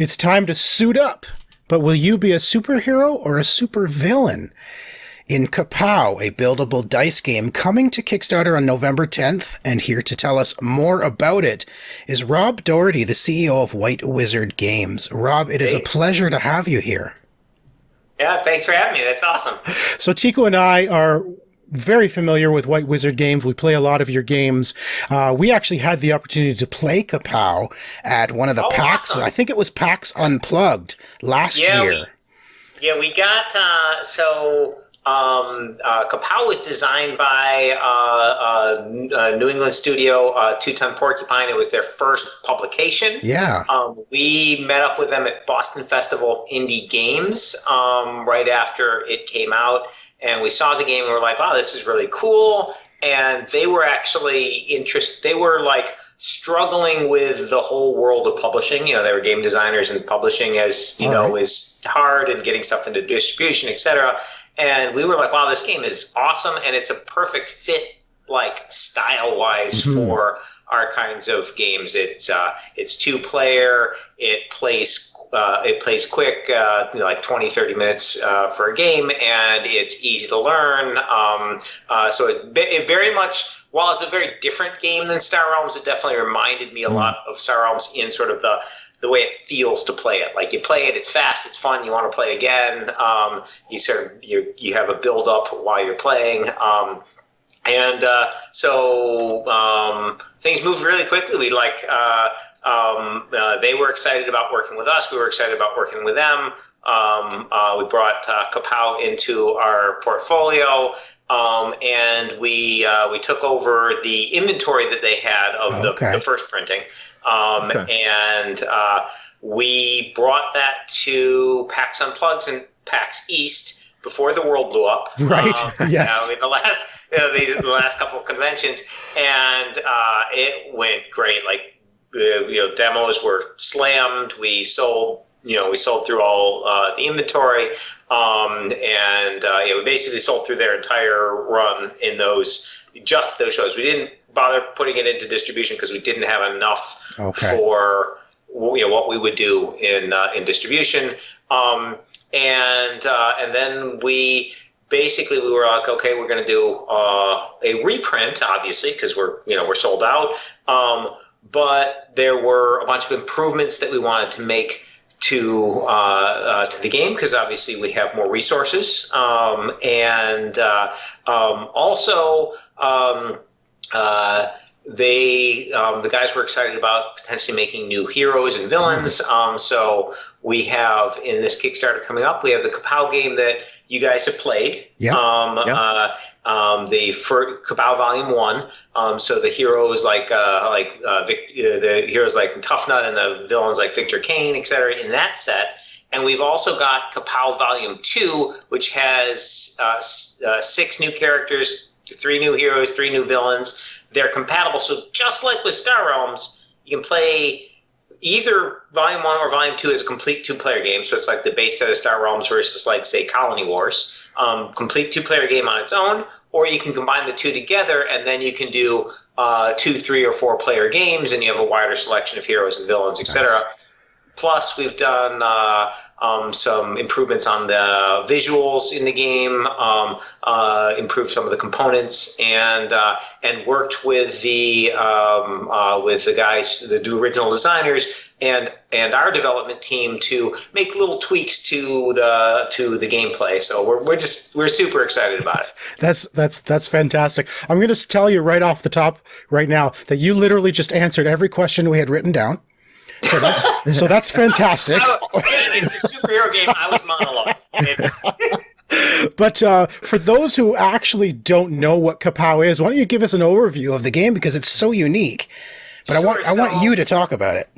It's time to suit up. But will you be a superhero or a supervillain? In Kapow, a buildable dice game coming to Kickstarter on November 10th, and here to tell us more about it is Rob Dougherty, the CEO of White Wizard Games. Rob, it is a pleasure to have you here. Yeah, thanks for having me. That's awesome. So Tico and I are very familiar with White Wizard Games. We play a lot of your games. We actually had the opportunity to play Kapow at one of the PAX. Awesome. I think it was PAX Unplugged last year. We got, Kapow was designed by New England studio, Two Ton Porcupine. It was their first publication. Yeah. We met up with them at Boston Festival of Indie Games right after it came out. And we saw the game and we were like, wow, this is really cool. And they were actually interested. They were like struggling with the whole world of publishing. You know, they were game designers, and publishing, as you know, is hard, and getting stuff into distribution, etc. And we were like, wow, this game is awesome. And it's a perfect fit, like style-wise, for our kinds of games. It's 2-player. It plays quick, like 20, 30 minutes for a game, and it's easy to learn. So it very much, while it's a very different game than Star Realms, it definitely reminded me a lot of Star Realms in sort of the way it feels to play it. Like you play it, it's fast, it's fun, you want to play again. You have a build up while you're playing. So things moved really quickly. We they were excited about working with us. We were excited about working with them. We brought Kapow into our portfolio, and we took over the inventory that they had of the first printing, and we brought that to PAX Unplugged and PAX East before the world blew up. Right. Yes. The last couple of conventions, and it went great. Like, demos were slammed. We sold through all the inventory, we basically sold through their entire run in those shows. We didn't bother putting it into distribution because we didn't have enough for what we would do in distribution, and then we were like, okay, we're going to do a reprint, obviously, because we're sold out. But there were a bunch of improvements that we wanted to make to the game, because obviously we have more resources, and also the guys were excited about potentially making new heroes and villains. So we have, in this Kickstarter coming up, we have the Kapow game that you guys have played. The Kapow Volume 1. So the heroes the heroes like Tough Nut and the villains like Victor Kane, etc. in that set. And we've also got Kapow Volume 2, which has 6 new characters, 3 new heroes, 3 new villains. They're compatible. So just like with Star Realms, you can play either Volume 1 or Volume 2 as a complete 2-player game. So it's like the base set of Star Realms versus, like, say, Colony Wars. Complete 2-player game on its own, or you can combine the two together, and then you can do 2, 3, or 4-player games, and you have a wider selection of heroes and villains, etc. Plus, we've done some improvements on the visuals in the game, improved some of the components, and worked with the guys, the original designers, and our development team to make little tweaks to the gameplay. So we're super excited about it. That's fantastic. I'm going to tell you right off the top right now that you literally just answered every question we had written down. So that's fantastic. It's a superhero game. I was monologue. But for those who actually don't know what Kapow is, why don't you give us an overview of the game, because it's so unique. But I want you to talk about it.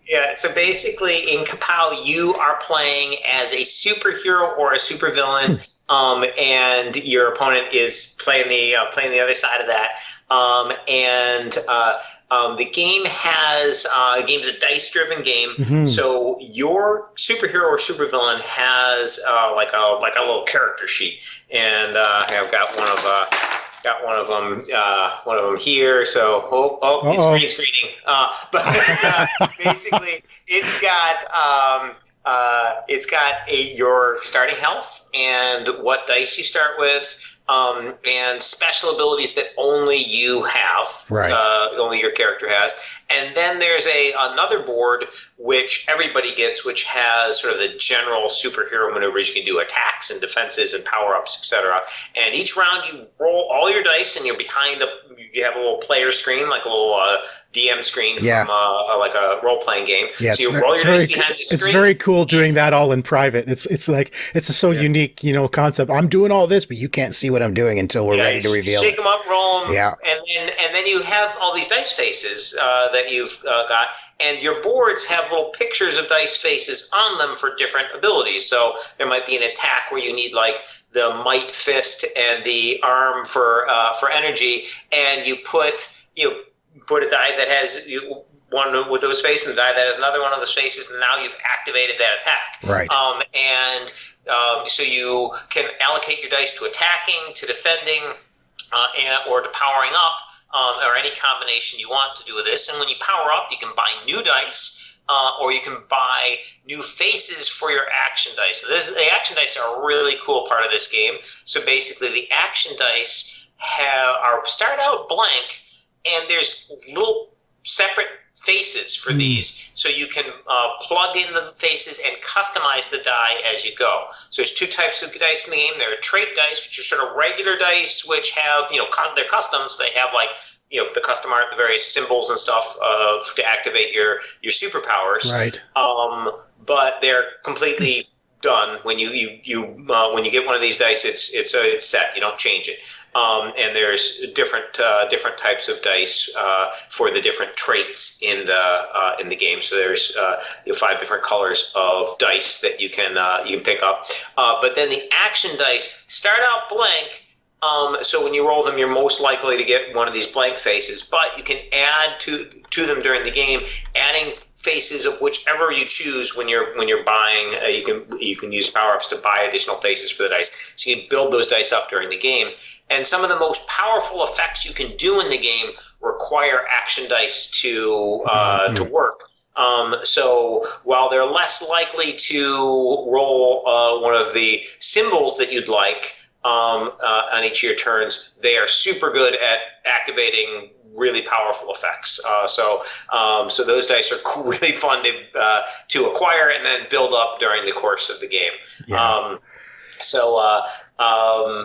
Yeah, so basically in Kapow, you are playing as a superhero or a supervillain, and your opponent is playing the other side of that. The game game's a dice-driven game. So your superhero or supervillain has like a little character sheet, and I've got one of got one of them here. So, it's green screening. But basically, it's got your starting health and what dice you start with, and special abilities that only you have, only your character has. And then there's another board which everybody gets, which has sort of the general superhero maneuvers. You can do attacks and defenses and power-ups, etc. And each round you roll all your dice, and you're you have a little player screen, like a little DM screen from like a role-playing game. Yeah, so you roll your dice behind the screen. It's very cool doing that all in private. It's so unique, concept. I'm doing all this, but you can't see what I'm doing until we're ready to reveal. Shake them up, roll them, yeah, and then you have all these dice faces that you've got, and your boards have little pictures of dice faces on them for different abilities. So there might be an attack where you need like the might fist and the arm for energy, and you put a die that has one with those faces and a die that has another one of those faces, and now you've activated that attack. Right. So you can allocate your dice to attacking, to defending, or to powering up, or any combination you want to do with this. And when you power up, you can buy new dice, or you can buy new faces for your action dice. So the action dice are a really cool part of this game. So basically, the action dice start out blank, and there's little separate faces for these, so you can plug in the faces and customize the die as you go. So there's two types of dice in the game. There are trait dice, which are sort of regular dice, which have they're customs. They have like the custom art, the various symbols and stuff to activate your superpowers. Right. But they're completely done when you get one of these dice. It's set. You don't change it. And there's different types of dice for the different traits in the game. So there's 5 different colors of dice that you can pick up. But then the action dice start out blank. So when you roll them, you're most likely to get one of these blank faces. But you can add to them during the game, adding faces of whichever you choose when you're buying. You can use power-ups to buy additional faces for the dice. So you can build those dice up during the game. And some of the most powerful effects you can do in the game require action dice to work. So while they're less likely to roll one of the symbols that you'd like on each of your turns, they are super good at activating really powerful effects. So those dice are really fun to acquire and then build up during the course of the game. Yeah.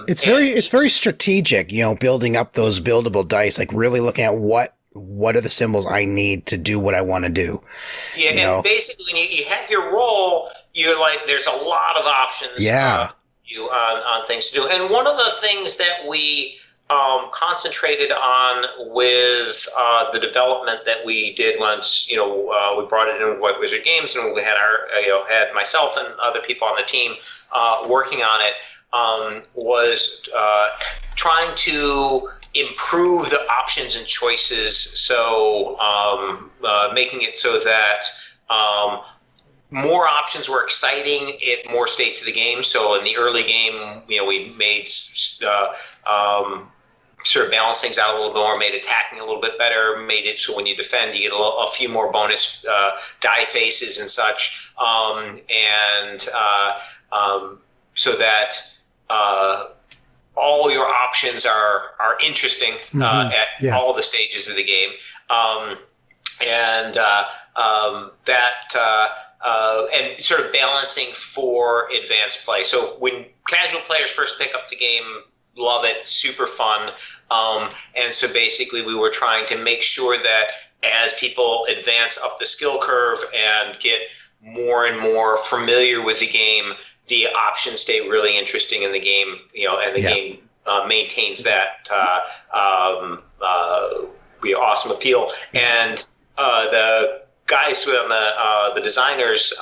It's very strategic, building up those buildable dice, like really looking at what are the symbols I need to do what I want to do. Yeah, and basically when you have your roll, you're like, there's a lot of options. Yeah. On things to do. And one of the things that we concentrated on with the development that we did once, we brought it in White Wizard Games, and we had had myself and other people on the team working on it, was trying to improve the options and choices. So making it so that more options were exciting at more states of the game. So in the early game, we made sort of balance things out a little bit more, made attacking a little bit better, made it so when you defend, you get a few more bonus die faces and such, so that all your options are interesting at all the stages of the game, and sort of balancing for advanced play. So when casual players first pick up the game, love it, super fun. And so basically we were trying to make sure that as people advance up the skill curve and get more and more familiar with the game, the options stay really interesting in the game, and the game maintains that awesome appeal. And the guys on the designers,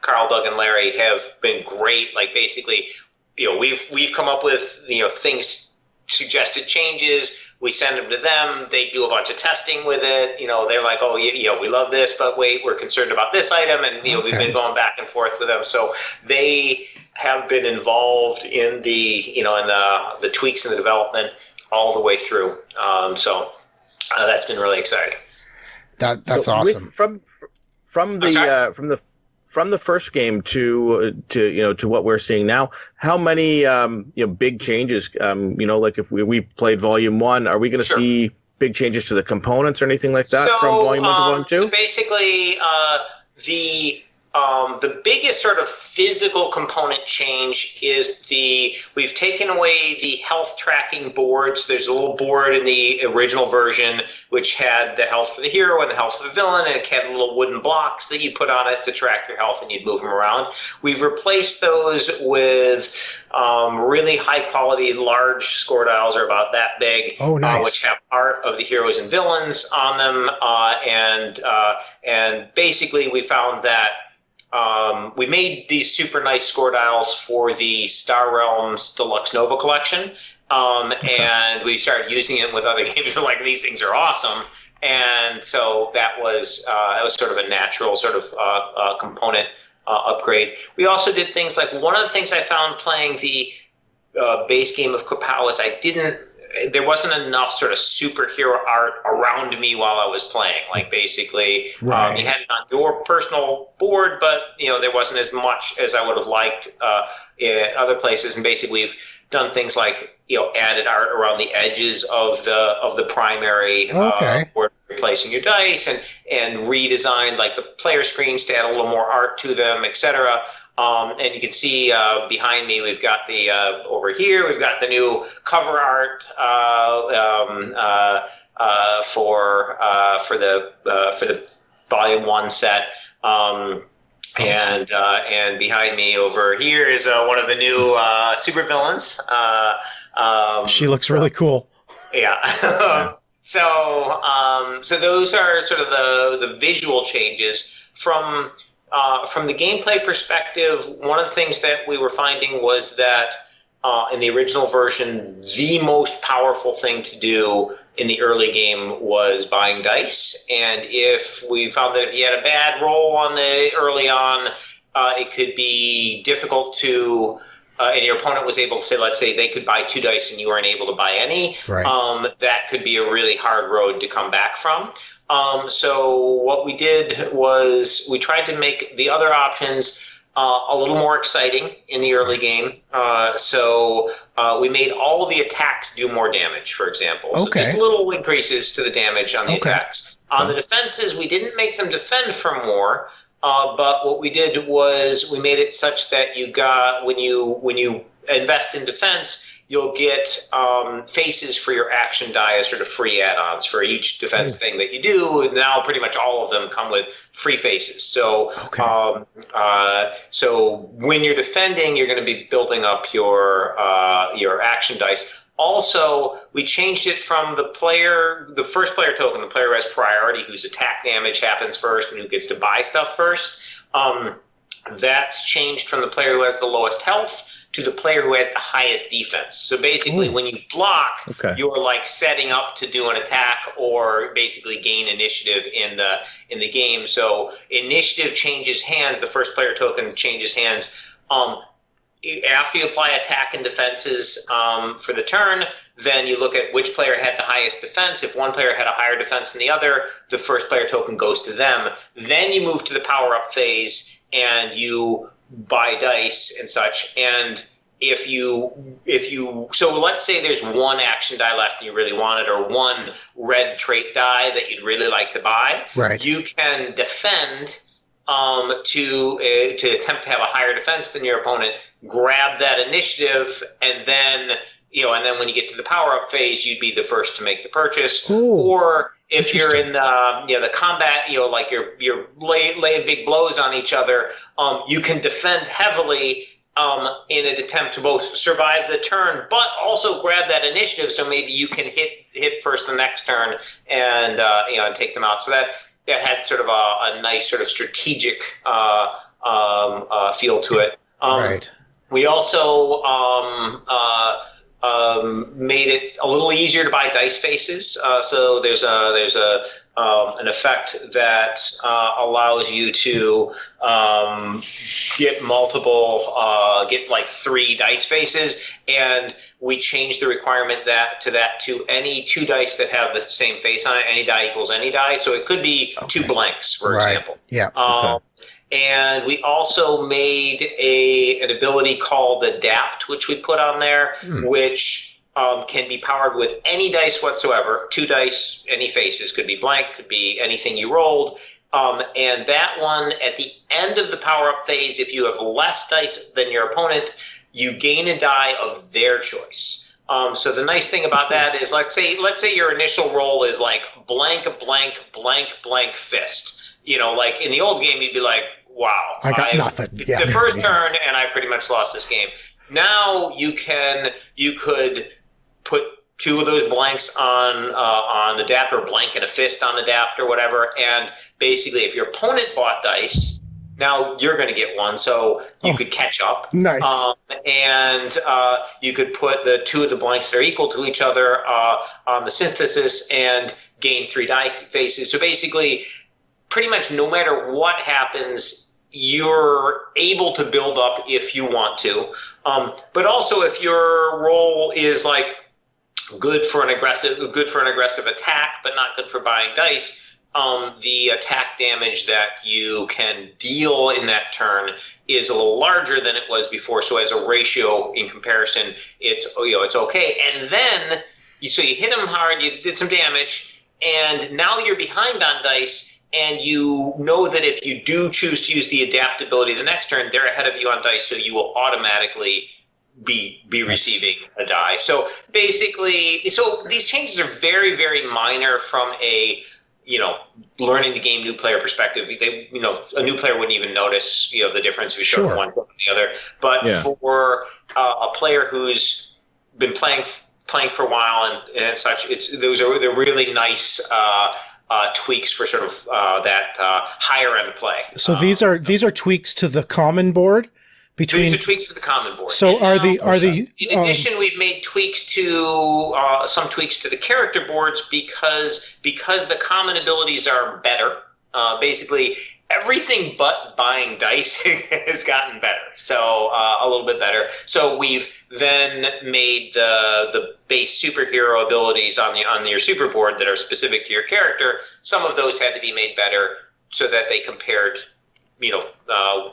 Carl, Doug, and Larry, have been great. Like basically, we've come up with things, suggested changes. We send them to them. They do a bunch of testing with it. They're like, oh, we love this, but wait, we're concerned about this item, and we've been going back and forth with them. So they have been involved in the the tweaks in the development all the way through. So that's been really exciting. That's awesome. From the first game to what we're seeing now, how many big changes? Like if we played Volume 1, are we going to see big changes to the components or anything like that from Volume 1 to Volume 2? So basically, the biggest sort of physical component change is we've taken away the health tracking boards. There's a little board in the original version which had the health for the hero and the health for the villain, and it had little wooden blocks that you put on it to track your health, and you'd move them around. We've replaced those with really high quality, large score dials, are about that big, which have art of the heroes and villains on them, and basically we found that we made these super nice score dials for the Star Realms Deluxe Nova collection, and we started using it with other games. We're like, these things are awesome, and so that was sort of a natural sort of component upgrade. We also did things like, one of the things I found playing the base game of Kapow is there wasn't enough sort of superhero art around me while I was playing. Like basically, you had it on your personal board, but there wasn't as much as I would have liked in other places. And basically, we've done things like added art around the edges of the primary board, replacing your dice, and redesigned like the player screens to add a little more art to them, etc. And you can see behind me, we've got over here, we've got the new cover art for the Volume 1 set. And behind me over here is one of the new Supervillains. She looks really cool. Yeah. So those are sort of the visual changes. From the gameplay perspective, one of the things that we were finding was that in the original version, the most powerful thing to do in the early game was buying dice. And if we found that if you had a bad roll early on, it could be difficult to, and your opponent was able to say, let's say they could buy 2 dice and you weren't able to buy any, that could be a really hard road to come back from. So what we did was we tried to make the other options a little more exciting in the early game. So we made all of the attacks do more damage, for example. So just little increases to the damage on the attacks. On the defenses, we didn't make them defend for more, but what we did was we made it such that you got, when you invest in defense, you'll get faces for your action die as sort of free add-ons for each defense thing that you do. And now pretty much all of them come with free faces. So so when you're defending, you're going to be building up your action dice. Also, we changed it from the first player token, the player who has priority, whose attack damage happens first and who gets to buy stuff first. That's changed from the player who has the lowest health to the player who has the highest defense. So basically, when you block, you're like setting up to do an attack or basically gain initiative in the game. So initiative changes hands. The first player token changes hands. After you apply attack and defenses for the turn, then you look at which player had the highest defense. If one player had a higher defense than the other, the first player token goes to them. Then you move to the power-up phase and you buy dice and such. And if you so let's say there's one action die left and you really want it, or one red trait die that you'd really like to buy, you can defend to attempt to have a higher defense than your opponent, grab that initiative, and then when you get to the power-up phase, you'd be the first to make the purchase. Or if you're in the combat, like you're laying big blows on each other, you can defend heavily in an attempt to both survive the turn, but also grab that initiative. So maybe you can hit first the next turn and take them out. So that had sort of a nice sort of strategic feel to it. We also made it a little easier to buy dice faces. So there's an effect that allows you to get get like 3 dice faces, and we changed the requirement to any 2 dice that have the same face on it. Any die equals any die, so it could be 2 blanks, for example. Yeah. And we also made an ability called Adapt, which we put on there, which can be powered with any dice whatsoever. 2 dice, any faces, could be blank, could be anything you rolled. And that one, at the end of the power-up phase, if you have less dice than your opponent, you gain a die of their choice. So the nice thing about that is, let's say your initial roll is like blank, blank, blank, blank fist. Like in the old game, you'd be like, wow, I got nothing. Yeah. The first turn, and I pretty much lost this game. Now you could put 2 of those blanks on Adapt, or blank and a fist on Adapt, or whatever. And basically, if your opponent bought dice, now you're going to get 1, so you could catch up. Nice. And you could put the 2 of the blanks that are equal to each other on the synthesis and gain 3 die faces. So basically, pretty much no matter what happens, you're able to build up if you want to. But also, if your roll is like good for an aggressive attack, but not good for buying dice, the attack damage that you can deal in that turn is a little larger than it was before. So as a ratio in comparison, it's okay. And then you hit them hard, you did some damage, and now you're behind on dice. And you know that if you do choose to use the adaptability the next turn, they're ahead of you on dice, so you will automatically be receiving a die. So basically, these changes are very, very minor from a learning the game new player perspective. They a new player wouldn't even notice the difference if you show one from the other. But for a player who's been playing for a while and such, they're really nice. Tweaks for sort of that higher end play. So these are tweaks to the common board. These are tweaks to the common board. So are the in addition, we've made tweaks to some tweaks to the character boards because the common abilities are better. Basically, everything but buying dice has gotten better. So a little bit better. So we've then made the base superhero abilities on your super board that are specific to your character. Some of those had to be made better so that they compared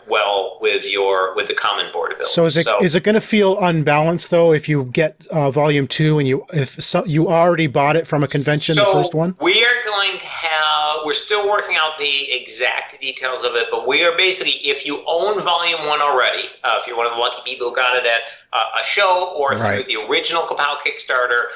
well with the common board ability. So is it going to feel unbalanced though if you get Volume 2 and you already bought it from a convention, the first one? We are going to we're still working out the exact details of it, but we are basically, if you own Volume 1 already, if you're one of the lucky people who got it at a show or through the original Kapow Kickstarter,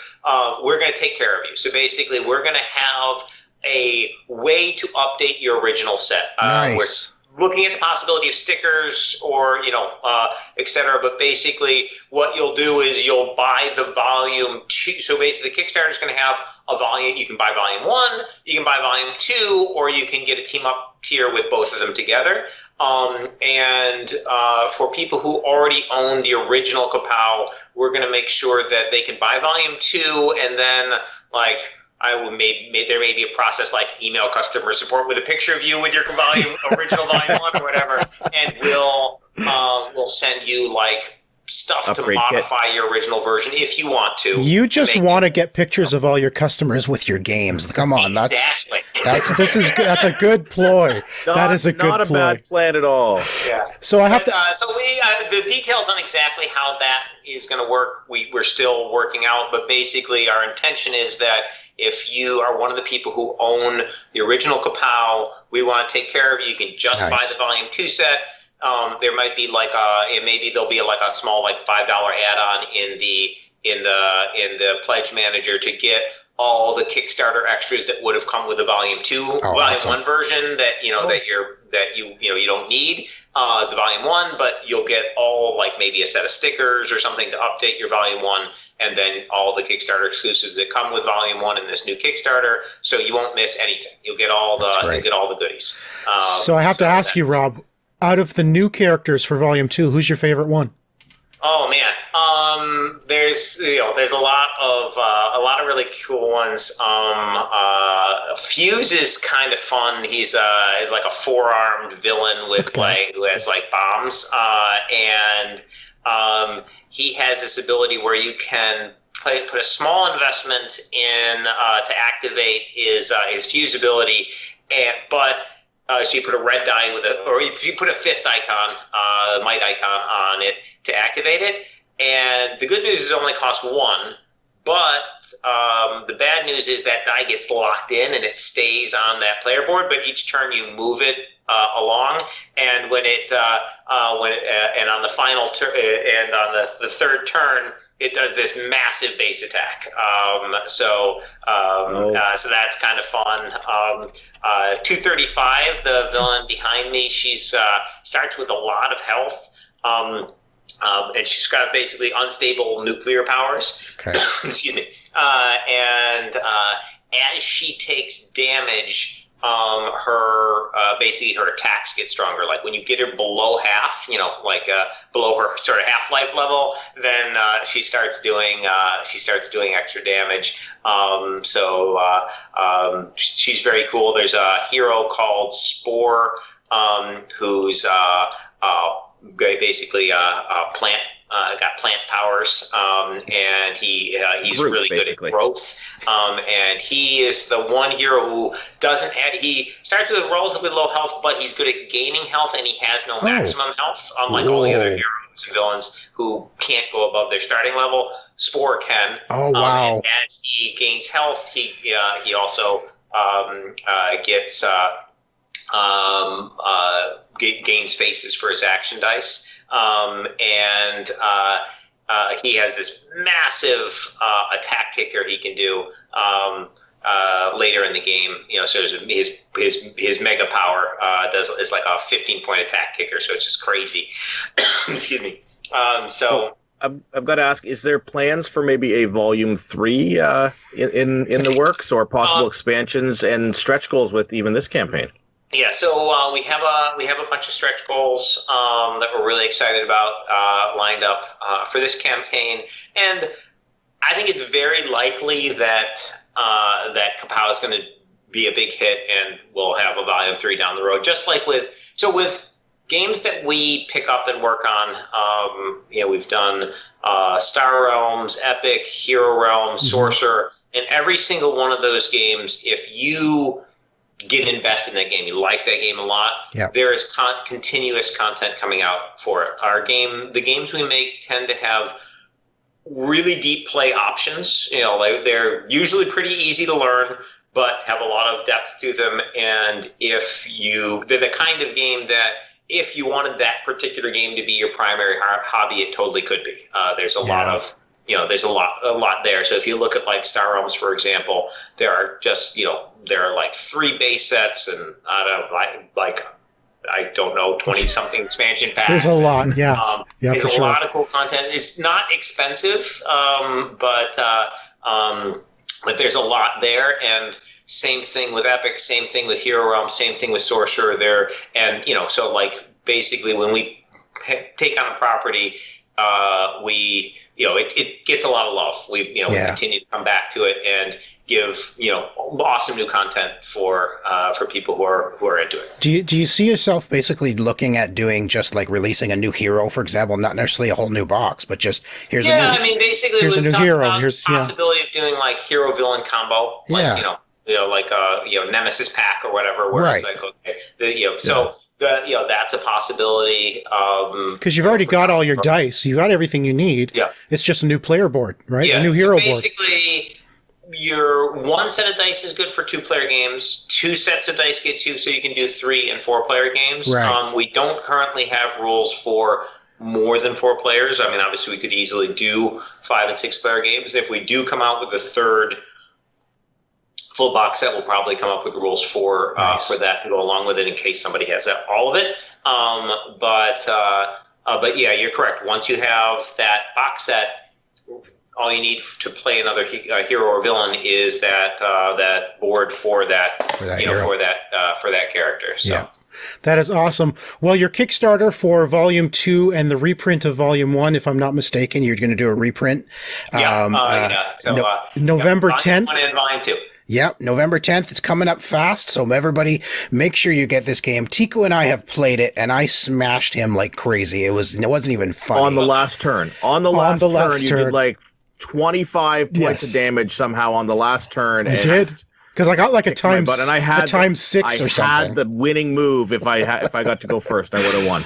we're going to take care of you. So basically, we're going to have a way to update your original set. Nice. Looking at the possibility of stickers or, et cetera. But basically what you'll do is you'll buy the Volume 2. So basically the Kickstarter is going to have a volume. You can buy Volume 1, you can buy Volume 2, or you can get a team up tier with both of them together. And for people who already own the original Kapow, we're going to make sure that they can buy Volume 2, and then there may be a process like email customer support with a picture of you with your original Volume 1 or whatever, and we'll send you stuff to modify your original version if you want to. You just want to get pictures of all your customers with your games. Come on, exactly. That's a good ploy. That is a good ploy. Not a bad plan at all. Yeah. So I have to. So the details on exactly how that is going to work, we're still working out. But basically, our intention is that if you are one of the people who own the original Kapow, we want to take care of you. You can just buy the Volume 2 set. There might be maybe there'll be a small $5 add-on in the Pledge Manager to get all the Kickstarter extras that would have come with the Volume 2, Volume 1 version that you don't need the Volume 1, but you'll get all maybe a set of stickers or something to update your Volume 1, and then all the Kickstarter exclusives that come with Volume 1 in this new Kickstarter, so you won't miss anything. You'll get all the goodies. So I have to ask you, Rob, out of the new characters for Volume 2, who's your favorite one? Oh man, there's a lot of really cool ones. Fuse is kind of fun. He's like a four-armed villain with who has like bombs, and he has this ability where you can put a small investment in to activate his fuse ability, so you put a red die or you put a fist icon, might icon on it to activate it. And the good news is it only costs one, but the bad news is that die gets locked in and it stays on that player board. But each turn you move it along, and and on the final turn and on the third turn, it does this massive base attack. So that's kind of fun. 235, the villain behind me, she's starts with a lot of health. And she's got basically unstable nuclear powers. Okay. Excuse me. And as she takes damage, basically her attacks get stronger. Like when you get her below half, below her sort of half-life level, then she starts doing extra damage. She's very cool. There's a hero called Spore, who's basically plant. Got plant powers, and he's really good at growth. And he is the one hero who doesn't have. He starts with relatively low health, but he's good at gaining health, and he has no maximum health, unlike all the other heroes and villains who can't go above their starting level. Spore can. Oh wow! And as he gains health, he also gets gains faces for his action dice. He has this massive attack kicker he can do later in the game. So his mega power is like a 15-point attack kicker. So it's just crazy. Excuse me. I've got to ask: is there plans for maybe a Volume 3 in the works, or possible expansions and stretch goals with even this campaign? Yeah, so we have a bunch of stretch goals that we're really excited about lined up for this campaign, and I think it's very likely that Kapow is going to be a big hit, and we'll have a Volume 3 down the road. Just like with games that we pick up and work on, we've done Star Realms, Epic, Hero Realms, Sorcerer, and every single one of those games, if you get invested in that game, you like that game a lot, there is continuous content coming out for it. The games we make tend to have really deep play options. They're usually pretty easy to learn, but have a lot of depth to them. And they're the kind of game that if you wanted that particular game to be your primary hobby, it totally could be. There's a lot of there's a lot there. So if you look at like Star Realms, for example, there are just, there are like 3 base sets and I don't know, 20 something expansion packs. There's a lot. Yes. There's a lot of cool content. It's not expensive, but there's a lot there. And same thing with Epic, same thing with Hero Realm, same thing with Sorcerer there. And, so like basically when we take on a property, it gets a lot of love. We continue to come back to it and give, awesome new content for people who are into it. Do you see yourself basically looking at doing just like releasing a new hero, for example, not necessarily a whole new box, but just here's a new basically here's a new hero. Here's the possibility of doing like hero villain combo, Nemesis pack or whatever, where it's like, okay, that's a possibility. Because you've already got all your dice, you got everything you need. Yeah, it's just a new player board, right? Yeah, a new hero board. Basically, your one set of dice is good for 2-player games. 2 sets of dice gets you so you can do 3 and 4-player games. Right. We don't currently have rules for more than 4 players. I mean, obviously, we could easily do 5 and 6-player games. If we do come out with a third full box set, we'll probably come up with rules for that to go along with it in case somebody has all of it. But yeah, you're correct. Once you have that box set, all you need to play another hero or villain is that that board for that, for that character. So. Yeah. That is awesome. Well, your Kickstarter for Volume 2 and the reprint of Volume 1, if I'm not mistaken, you're going to do a reprint. So, November 10th. Volume 1 and Volume 2. Yep, November 10th. It's coming up fast, so everybody make sure you get this game. Tico and I have played it, and I smashed him like crazy. It wasn't even funny. On the last turn. On the last turn, you did like 25 points of damage somehow on the last turn. I did. Because I got like a time 6 or something. I had the winning move. If I got to go first, I would have won.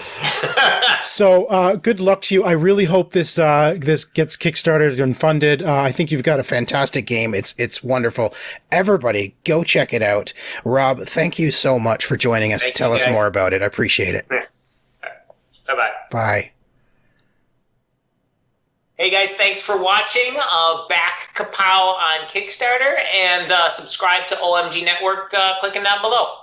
So good luck to you. I really hope this gets kickstarted and funded. I think you've got a fantastic game. It's wonderful. Everybody, go check it out. Rob, thank you so much for joining us. Tell us more about it. I appreciate it. Bye-bye. Bye. Hey guys, thanks for watching. Back Kapow on Kickstarter, and subscribe to OMG Network clicking down below.